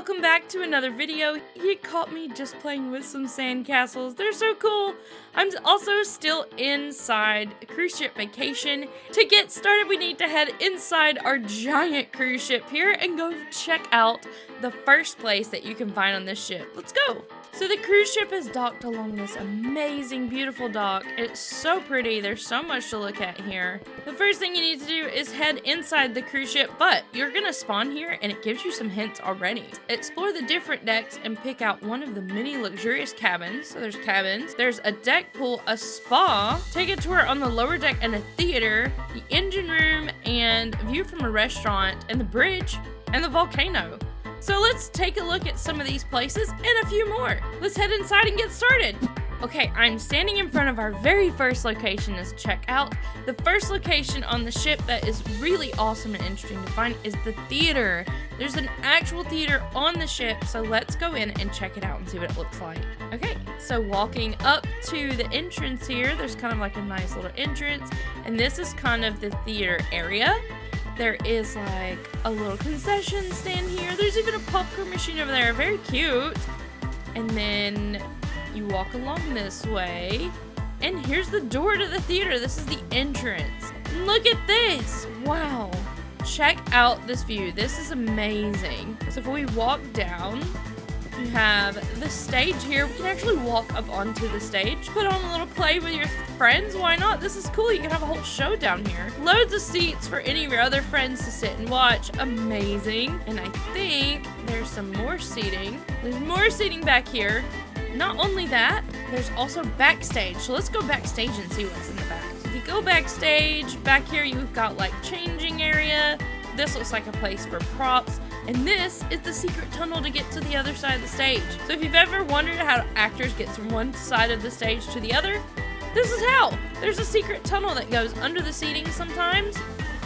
welcome back to another video. You caught me just playing with some sandcastles. They're so cool. I'm also still inside Cruise Ship Vacation. To get started, we need to head inside our giant cruise ship here and go check out the first place that you can find on this ship. Let's go. So the cruise ship is docked along this amazing, beautiful dock. It's so pretty. There's so much to look at here. The first thing you need to do is head inside the cruise ship, but you're gonna spawn here and it gives you some hints already. Explore the different decks and pick out one of the many luxurious cabins. So there's cabins, there's a deck pool, a spa, take a tour on the lower deck and a theater, the engine room, and view from a restaurant, and the bridge, and the volcano. So let's take a look at some of these places and a few more. Let's head inside and get started. Okay, I'm standing in front of our very first location to check out. The first location on the ship that is really awesome and interesting to find is the theater. There's an actual theater on the ship, so let's go in and check it out and see what it looks like. Okay, so walking up to the entrance here, there's kind of like a nice little entrance, and this is kind of the theater area. There is like a little concession stand here. There's even a popcorn machine over there. Very cute. And then you walk along this way. And here's the door to the theater. This is the entrance. Look at this. Wow. Check out this view. This is amazing. So if we walk down, you have the stage here. We can actually walk up onto the stage, put on a little play with your friends. Why not? This is cool. You can have a whole show down here. Loads of seats for any of your other friends to sit and watch. Amazing. And I think there's some more seating. There's more seating back here. Not only that, there's also backstage. So let's go backstage and see what's in the back. So if you go backstage, back here you've got like changing area. This looks like a place for props. And this is the secret tunnel to get to the other side of the stage. So if you've ever wondered how actors get from one side of the stage to the other, this is how. There's a secret tunnel that goes under the seating sometimes,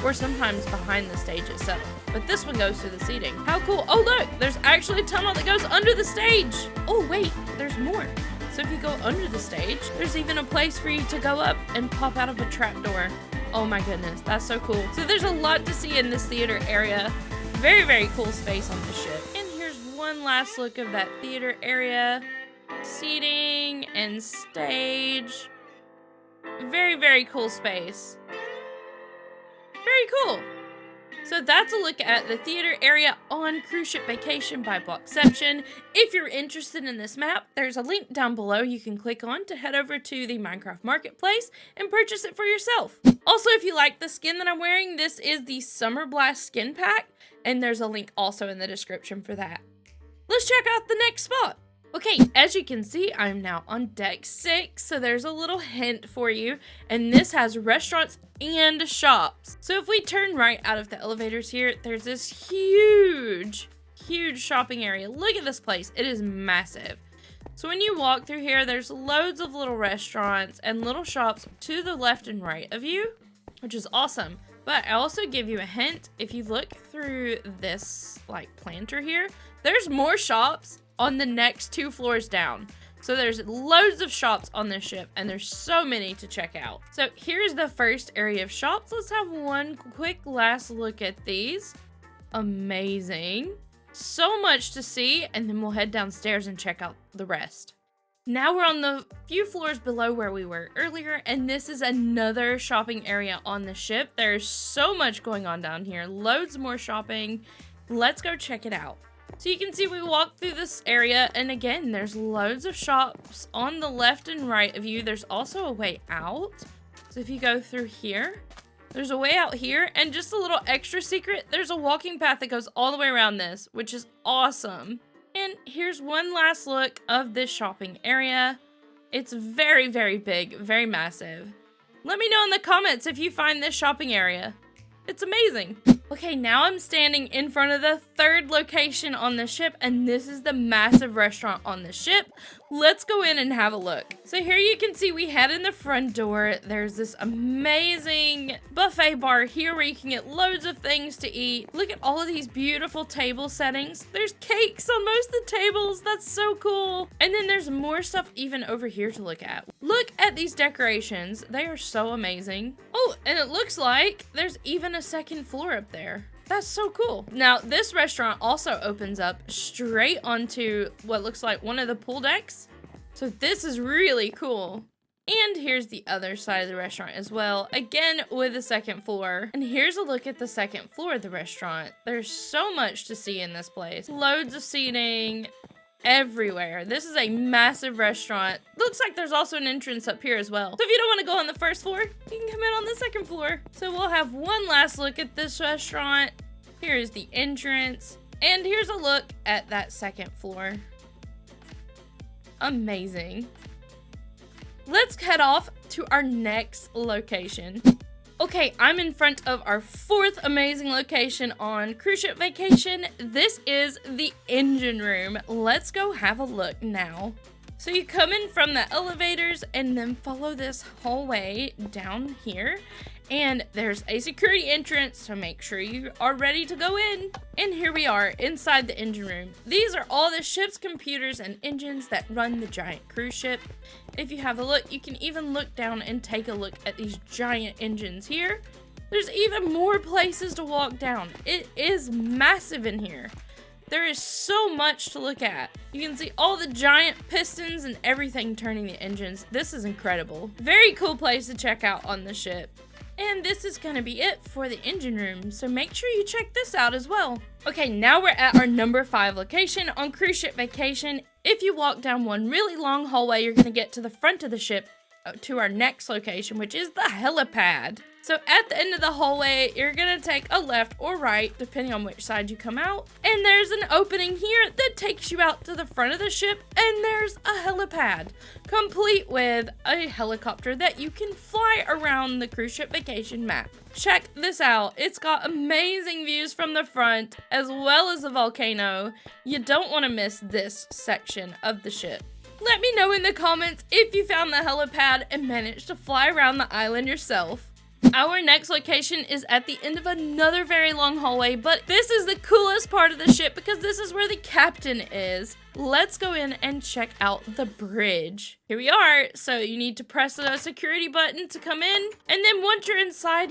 or sometimes behind the stage itself. But this one goes through the seating. How cool. Oh look, there's actually a tunnel that goes under the stage. Oh wait, there's more. So if you go under the stage, there's even a place for you to go up and pop out of a trapdoor. Oh my goodness, that's so cool. So there's a lot to see in this theater area. Very, very cool space on the ship. And here's one last look of that theater area. Seating and stage. Very, very cool space. Very cool. So that's a look at the theater area on Cruise Ship Vacation by Blockception. If you're interested in this map, there's a link down below you can click on to head over to the Minecraft Marketplace and purchase it for yourself. Also, if you like the skin that I'm wearing, this is the Summer Blast skin pack, and there's a link also in the description for that. Let's check out the next spot. Okay, as you can see, I'm now on deck 6, so there's a little hint for you, and this has restaurants and shops. So if we turn right out of the elevators here, there's this huge shopping area. Look at this place. It is massive. So when you walk through here, there's loads of little restaurants and little shops to the left and right of you, which is awesome. But I also give you a hint. If you look through this like planter here, there's more shops on the next 2 floors down. So there's loads of shops on this ship, and there's so many to check out. So here's the first area of shops. Let's have one quick last look at these. Amazing. So much to see, and then we'll head downstairs and check out the rest. Now we're on the few floors below where we were earlier, and this is another shopping area on the ship. There's so much going on down here. Loads more shopping. Let's go check it out. So you can see we walked through this area, and again, there's loads of shops on the left and right of you. There's also a way out. So if you go through here, there's a way out here, and just a little extra secret, there's a walking path that goes all the way around this, which is awesome. And here's one last look of this shopping area. It's very, very big, very massive. Let me know in the comments if you find this shopping area. It's amazing. Okay, now I'm standing in front of the third location on the ship, and this is the massive restaurant on the ship. Let's go in and have a look. So here you can see we head in the front door. There's this amazing buffet bar here where you can get loads of things to eat. Look at all of these beautiful table settings. There's cakes on most of the tables. That's so cool. And then there's more stuff even over here to look at. Look at these decorations. They are so amazing. Oh, and it looks like there's even a second floor up there. That's so cool. Now, this restaurant also opens up straight onto what looks like one of the pool decks. So this is really cool. And here's the other side of the restaurant as well, again with the second floor. And here's a look at the second floor of the restaurant. There's so much to see in this place. Loads of seating everywhere. This is a massive restaurant. Looks like there's also an entrance up here as well. So if you don't want to go on the first floor, you can come in on the second floor. So we'll have one last look at this restaurant. Here's the entrance. And here's a look at that second floor. Amazing. Let's head off to our next location. Okay, I'm in front of our fourth amazing location on Cruise Ship Vacation. This is the engine room. Let's go have a look now. So you come in from the elevators and then follow this hallway down here. And there's a security entrance, so make sure you are ready to go in. And here we are inside the engine room. These are all the ship's computers and engines that run the giant cruise ship. If you have a look, you can even look down and take a look at these giant engines here. There's even more places to walk down. It is massive in here. There is so much to look at. You can see all the giant pistons and everything turning the engines. This is incredible. Very cool place to check out on the ship. And this is gonna be it for the engine room, so make sure you check this out as well. Okay, now we're at our number 5 location on Cruise Ship Vacation. If you walk down one really long hallway, you're gonna get to the front of the ship to our next location, which is the helipad. So at the end of the hallway, you're gonna take a left or right, depending on which side you come out. And there's an opening here that takes you out to the front of the ship, and there's a helipad, complete with a helicopter that you can fly around the Cruise Ship Vacation map. Check this out. It's got amazing views from the front, as well as the volcano. You don't wanna miss this section of the ship. Let me know in the comments if you found the helipad and managed to fly around the island yourself. Our next location is at the end of another very long hallway, but this is the coolest part of the ship because this is where the captain is. Let's go in and check out the bridge. Here we are. So you need to press the security button to come in. And then once you're inside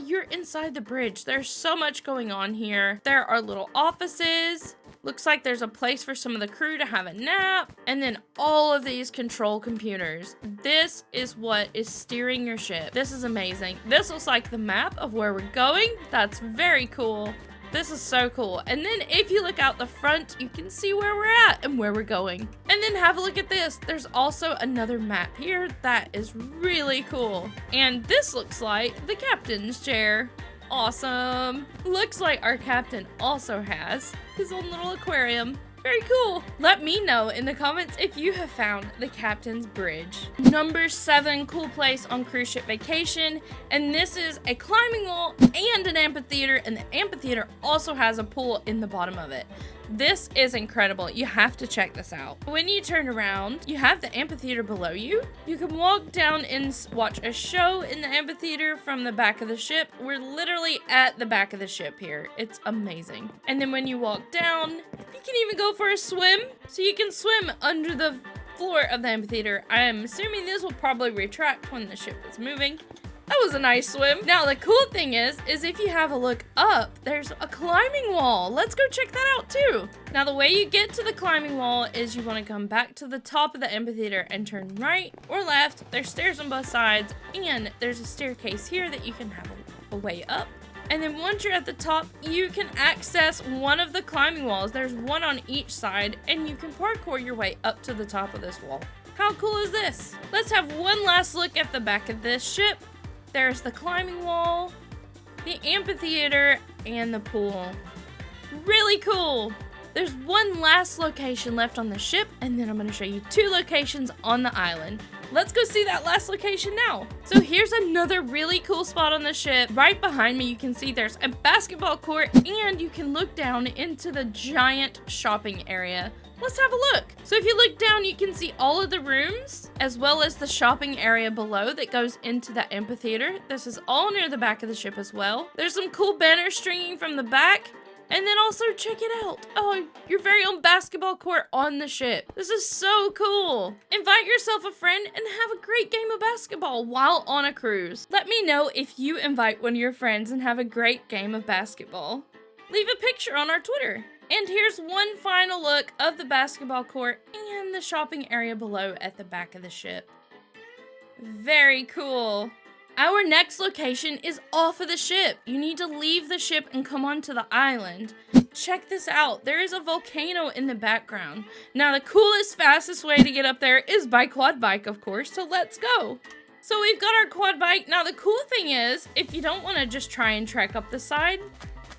the bridge. There's so much going on here. There are little offices. Looks like there's a place for some of the crew to have a nap. And then all of these control computers. This is what is steering your ship. This is amazing. This looks like the map of where we're going. That's very cool. This is so cool. And then if you look out the front, you can see where we're at and where we're going. And then have a look at this. There's also another map here that is really cool. And this looks like the captain's chair. Awesome. Looks like our captain also has his own little aquarium. Very cool. Let me know in the comments if you have found the captain's bridge. Number 7 cool place on Cruise Ship Vacation. And this is a climbing wall and an amphitheater. And the amphitheater also has a pool in the bottom of it. This is incredible. You have to check this out. When you turn around, you have the amphitheater below you. You can walk down and watch a show in the amphitheater from the back of the ship. We're literally at the back of the ship here. It's amazing. And then when you walk down, you can even go for a swim. So you can swim under the floor of the amphitheater. I am assuming this will probably retract when the ship is moving. That was a nice swim. Now, the cool thing is if you have a look up, there's a climbing wall. Let's go check that out too. Now, the way you get to the climbing wall is you want to come back to the top of the amphitheater and turn right or left. There's stairs on both sides, and there's a staircase here that you can have a way up. And then once you're at the top, you can access one of the climbing walls. There's one on each side, and you can parkour your way up to the top of this wall. How cool is this? Let's have one last look at the back of this ship. There's the climbing wall, the amphitheater, and the pool. Really cool. There's one last location left on the ship, and then I'm going to show you 2 locations on the island. Let's go see that last location now. So here's another really cool spot on the ship. Right behind me, you can see there's a basketball court, and you can look down into the giant shopping area. Let's have a look. So if you look down, you can see all of the rooms as well as the shopping area below that goes into the amphitheater. This is all near the back of the ship as well. There's some cool banners stringing from the back. And then also check it out. Oh, your very own basketball court on the ship. This is so cool. Invite yourself a friend and have a great game of basketball while on a cruise. Let me know if you invite one of your friends and have a great game of basketball. leave a picture on our Twitter. And here's one final look of the basketball court and the shopping area below at the back of the ship. Very cool. Our next location is off of the ship. You need to leave the ship and come onto the island. Check this out. There is a volcano in the background. Now, the coolest, fastest way to get up there is by quad bike, of course, so let's go. So we've got our quad bike. Now, the cool thing is, if you don't want to just try and trek up the side,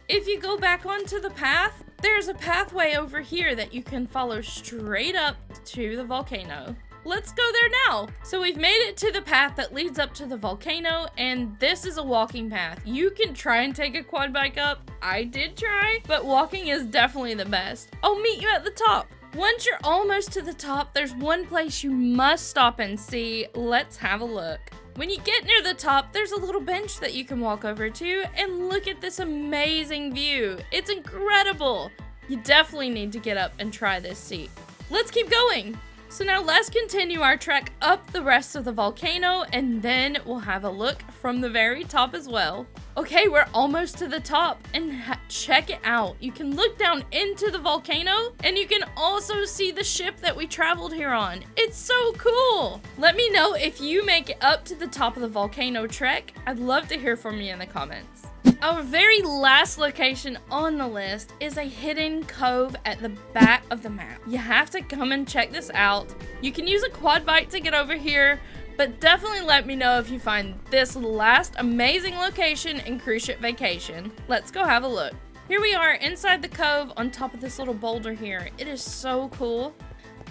if you go back onto the path, there's a pathway over here that you can follow straight up to the volcano. Let's go there now. So we've made it to the path that leads up to the volcano, and this is a walking path. You can try and take a quad bike up. I did try, but walking is definitely the best. I'll meet you at the top. Once you're almost to the top, there's one place you must stop and see. Let's have a look. When you get near the top, there's a little bench that you can walk over to, and look at this amazing view. It's incredible. You definitely need to get up and try this seat. Let's keep going. So now let's continue our trek up the rest of the volcano, and then we'll have a look from the very top as well. Okay, we're almost to the top, and check it out. You can look down into the volcano, and you can also see the ship that we traveled here on. It's so cool. Let me know if you make it up to the top of the volcano trek. I'd love to hear from you in the comments. Our very last location on the list is a hidden cove at the back of the map. You have to come and check this out. You can use a quad bike to get over here, but definitely let me know if you find this last amazing location in Cruise Ship Vacation. Let's go have a look. Here we are inside the cove on top of this little boulder here. It is so cool.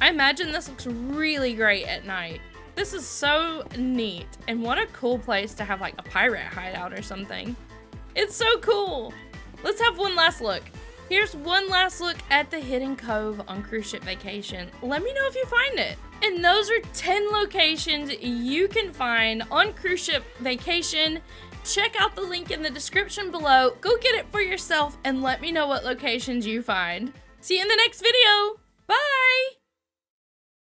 I imagine this looks really great at night. This is so neat, and what a cool place to have like a pirate hideout or something. It's so cool. Let's have one last look. Here's one last look at the hidden cove on Cruise Ship Vacation. Let me know if you find it. And those are 10 locations you can find on Cruise Ship Vacation. Check out the link in the description below. Go get it for yourself and let me know what locations you find. See you in the next video. Bye.